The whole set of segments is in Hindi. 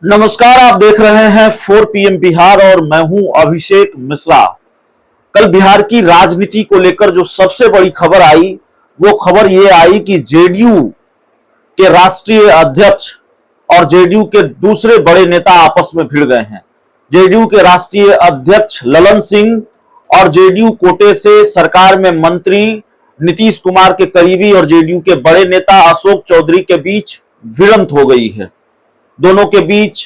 नमस्कार, आप देख रहे हैं 4 PM बिहार और मैं हूं अभिषेक मिश्रा। कल बिहार की राजनीति को लेकर जो सबसे बड़ी खबर आई वो खबर ये आई कि जेडीयू के राष्ट्रीय अध्यक्ष और जेडीयू के दूसरे बड़े नेता आपस में भिड़ गए हैं। जेडीयू के राष्ट्रीय अध्यक्ष ललन सिंह और जेडीयू कोटे से सरकार में मंत्री नीतीश कुमार के करीबी और जेडीयू के बड़े नेता अशोक चौधरी के बीच भिड़ंत हो गई है। दोनों के बीच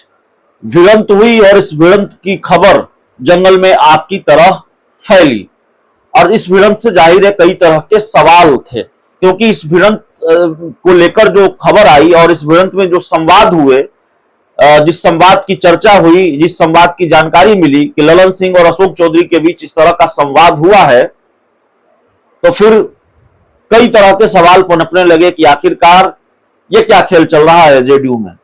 भिड़ंत हुई और इस भिड़ंत की खबर जंगल में आग की तरह फैली और इस भिड़ंत से जाहिर है कई तरह के सवाल थे, क्योंकि इस भिड़ंत को लेकर जो खबर आई और इस भिड़ंत में जो संवाद हुए, जिस संवाद की चर्चा हुई, जिस संवाद की जानकारी मिली कि ललन सिंह और अशोक चौधरी के बीच इस तरह का संवाद हुआ है, तो फिर कई तरह के सवाल पनपने लगे कि आखिरकार ये क्या खेल चल रहा है जेडीयू में।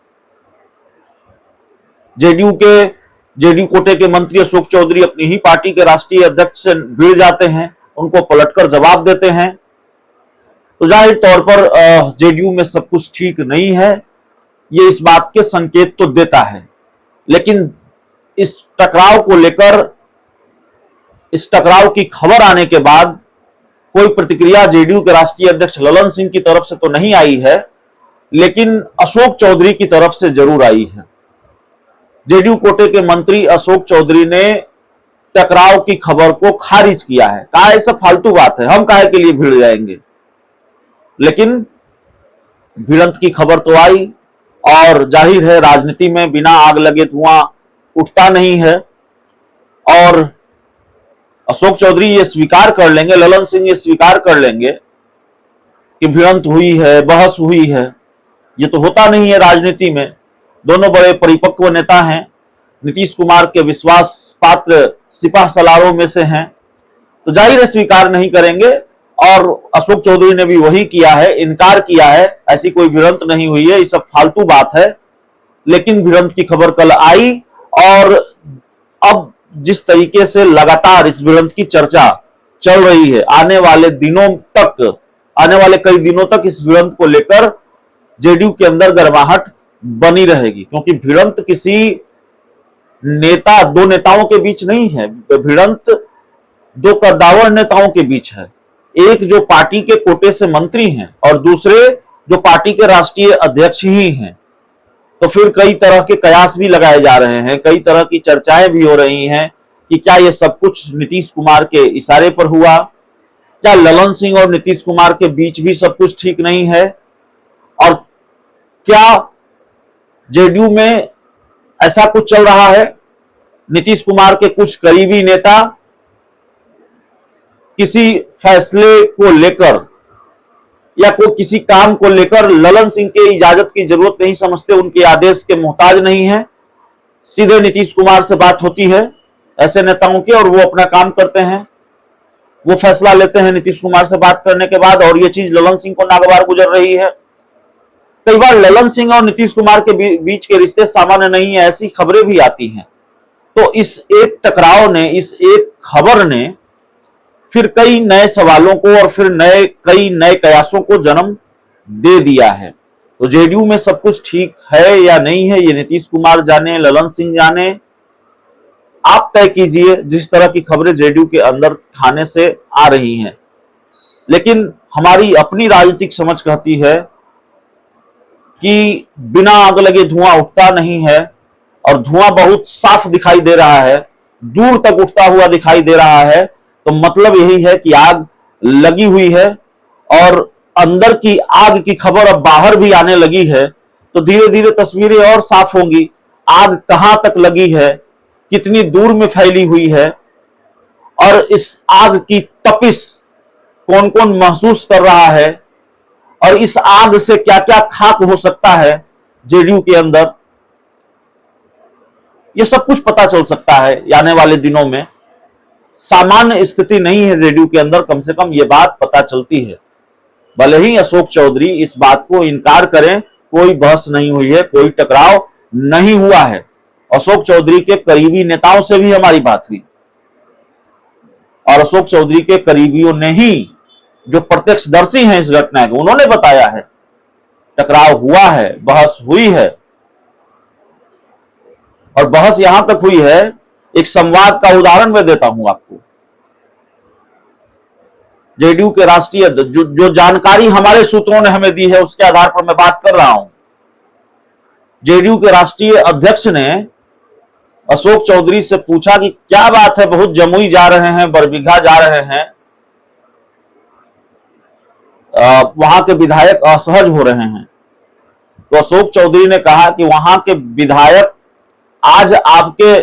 जेडीयू कोटे के मंत्री अशोक चौधरी अपनी ही पार्टी के राष्ट्रीय अध्यक्ष से भिड़ जाते हैं, उनको पलटकर जवाब देते हैं, तो जाहिर तौर पर जेडीयू में सब कुछ ठीक नहीं है, ये इस बात के संकेत तो देता है। लेकिन इस टकराव को लेकर, इस टकराव की खबर आने के बाद कोई प्रतिक्रिया जेडीयू के राष्ट्रीय अध्यक्ष ललन सिंह की तरफ से तो नहीं आई है, लेकिन अशोक चौधरी की तरफ से जरूर आई है। जेडीयू कोटे के मंत्री अशोक चौधरी ने टकराव की खबर को खारिज किया है, कहा ऐसा फालतू बात है, हम काहे के लिए भिड़ जाएंगे। लेकिन भिड़ंत की खबर तो आई और जाहिर है राजनीति में बिना आग लगे धुआं उठता नहीं है और अशोक चौधरी ये स्वीकार कर लेंगे, ललन सिंह ये स्वीकार कर लेंगे कि भिड़ंत हुई है, बहस हुई है। ये तो होता नहीं है राजनीति में। दोनों बड़े परिपक्व नेता हैं, नीतीश कुमार के विश्वास पात्र सिपाह सलारों में से हैं, तो जाहिर है स्वीकार नहीं करेंगे और अशोक चौधरी ने भी वही किया है, इनकार किया है, ऐसी कोई भिड़ंत नहीं हुई है, ये सब फालतू बात है। लेकिन भिड़ंत की खबर कल आई और अब जिस तरीके से लगातार इस भिड़ंत की चर्चा चल रही है, आने वाले कई दिनों तक इस भिड़ंत को लेकर जेडीयू के अंदर गर्माहट बनी रहेगी, क्योंकि भिड़ंत किसी दो नेताओं के बीच नहीं है, भिड़ंत दो कद्दावर नेताओं के बीच है। एक जो पार्टी के कोटे से मंत्री हैं और दूसरे जो पार्टी के राष्ट्रीय अध्यक्ष ही हैं। तो फिर कई तरह के कयास भी लगाए जा रहे हैं, कई तरह की चर्चाएं भी हो रही हैं कि क्या ये सब कुछ नीतीश कुमार के इशारे पर हुआ, क्या ललन सिंह और नीतीश कुमार के बीच भी सब कुछ ठीक नहीं है, और क्या जेडीयू में ऐसा कुछ चल रहा है, नीतीश कुमार के कुछ करीबी नेता किसी फैसले को लेकर या कोई किसी काम को लेकर ललन सिंह के इजाजत की जरूरत नहीं समझते, उनके आदेश के मोहताज नहीं है, सीधे नीतीश कुमार से बात होती है ऐसे नेताओं की और वो अपना काम करते हैं, वो फैसला लेते हैं नीतीश कुमार से बात करने के बाद, और ये चीज ललन सिंह को नागवार गुजर रही है। कई बार ललन सिंह और नीतीश कुमार के बीच के रिश्ते सामान्य नहीं है, ऐसी खबरें भी आती हैं। तो इस एक टकराव ने, इस एक खबर ने फिर कई नए सवालों को और फिर कई नए कयासों को जन्म दे दिया है। तो जेडीयू में सब कुछ ठीक है या नहीं है, ये नीतीश कुमार जाने, ललन सिंह जाने, आप तय कीजिए। जिस तरह की खबरें जेडीयू के अंदर खाने से आ रही हैं, लेकिन हमारी अपनी राजनीतिक समझ कहती है कि बिना आग लगे धुआं उठता नहीं है और धुआं बहुत साफ दिखाई दे रहा है, दूर तक उठता हुआ दिखाई दे रहा है, तो मतलब यही है कि आग लगी हुई है और अंदर की आग की खबर अब बाहर भी आने लगी है। तो धीरे धीरे तस्वीरें और साफ होंगी, आग कहां तक लगी है, कितनी दूर में फैली हुई है और इस आग की तपिश कौन कौन महसूस कर रहा है और इस आग से क्या क्या खाक हो सकता है जेडीयू के अंदर, ये सब कुछ पता चल सकता है आने वाले दिनों में। सामान्य स्थिति नहीं है जेडीयू के अंदर, कम से कम ये बात पता चलती है। भले ही अशोक चौधरी इस बात को इनकार करें, कोई बहस नहीं हुई है, कोई टकराव नहीं हुआ है। अशोक चौधरी के करीबी नेताओं से भी हमारी बात हुई और अशोक चौधरी के करीबियों ने ही, जो प्रत्यक्षदर्शी हैं इस घटना के, उन्होंने बताया है टकराव हुआ है, बहस हुई है। और बहस यहां तक हुई है, एक संवाद का उदाहरण मैं देता हूं आपको। जेडीयू के राष्ट्रीय जो जानकारी हमारे सूत्रों ने हमें दी है उसके आधार पर मैं बात कर रहा हूं। जेडीयू के राष्ट्रीय अध्यक्ष ने अशोक चौधरी से पूछा कि क्या बात है, बहुत जमुई जा रहे हैं, बरबीघा जा रहे हैं, वहां के विधायक असहज हो रहे हैं। तो अशोक चौधरी ने कहा कि वहां के विधायक आज आपके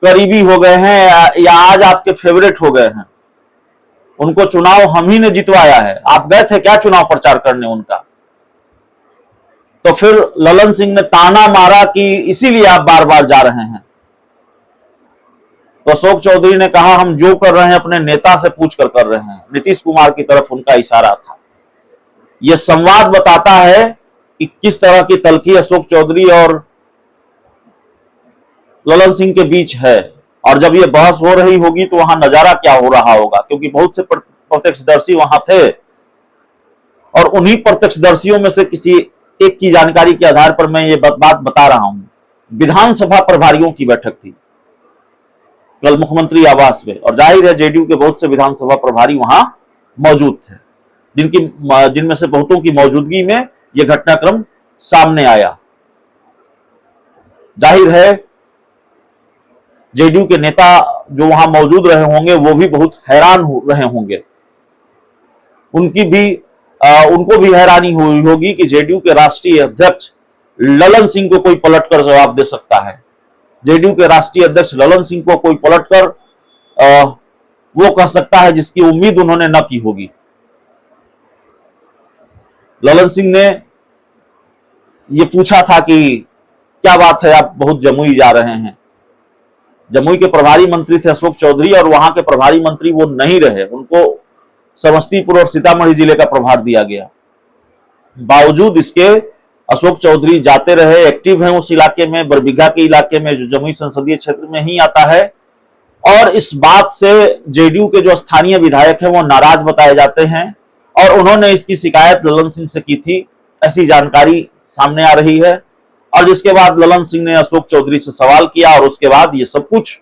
करीबी हो गए हैं या आज आपके फेवरेट हो गए हैं। उनको चुनाव हम ही ने जितवाया है, आप गए थे क्या चुनाव प्रचार करने उनका? तो फिर ललन सिंह ने ताना मारा कि इसीलिए आप बार बार जा रहे हैं। तो अशोक चौधरी ने कहा हम जो कर रहे हैं अपने नेता से पूछकर कर रहे हैं। नीतीश कुमार की तरफ उनका इशारा था। यह संवाद बताता है कि किस तरह की तल्खी अशोक चौधरी और ललन सिंह के बीच है। और जब यह बहस हो रही होगी तो वहां नजारा क्या हो रहा होगा, क्योंकि बहुत से प्रत्यक्षदर्शी वहां थे और उन्हीं प्रत्यक्षदर्शियों में से किसी एक की जानकारी के आधार पर मैं ये बात बता रहा हूं। विधानसभा प्रभारियों की बैठक थी कल मुख्यमंत्री आवास में, और जाहिर है जेडीयू के बहुत से विधानसभा प्रभारी वहां मौजूद थे, जिनमें से बहुतों की मौजूदगी में यह घटनाक्रम सामने आया। जाहिर है जेडीयू के नेता जो वहां मौजूद रहे होंगे वो भी बहुत हैरान हो रहे होंगे। उनको भी हैरानी हुई होगी कि जेडीयू के राष्ट्रीय अध्यक्ष ललन सिंह को कोई पलटकर जवाब दे सकता है। जेडीयू के राष्ट्रीय अध्यक्ष ललन सिंह को कोई पलटकर वो कह सकता है जिसकी उम्मीद उन्होंने न की होगी। ललन सिंह ने ये पूछा था कि क्या बात है, आप बहुत जमुई जा रहे हैं। जमुई के प्रभारी मंत्री थे अशोक चौधरी और वहां के प्रभारी मंत्री वो नहीं रहे, उनको समस्तीपुर और सीतामढ़ी जिले का प्रभार दिया गया। बावजूद इसके अशोक चौधरी जाते रहे, एक्टिव हैं उस इलाके में, बरबीघा के इलाके में जो जमुई संसदीय क्षेत्र में ही आता है। और इस बात से जेडीयू के जो स्थानीय विधायक हैं वो नाराज बताए जाते हैं और उन्होंने इसकी शिकायत ललन सिंह से की थी, ऐसी जानकारी सामने आ रही है। और जिसके बाद ललन सिंह ने अशोक चौधरी से सवाल किया और उसके बाद ये सब कुछ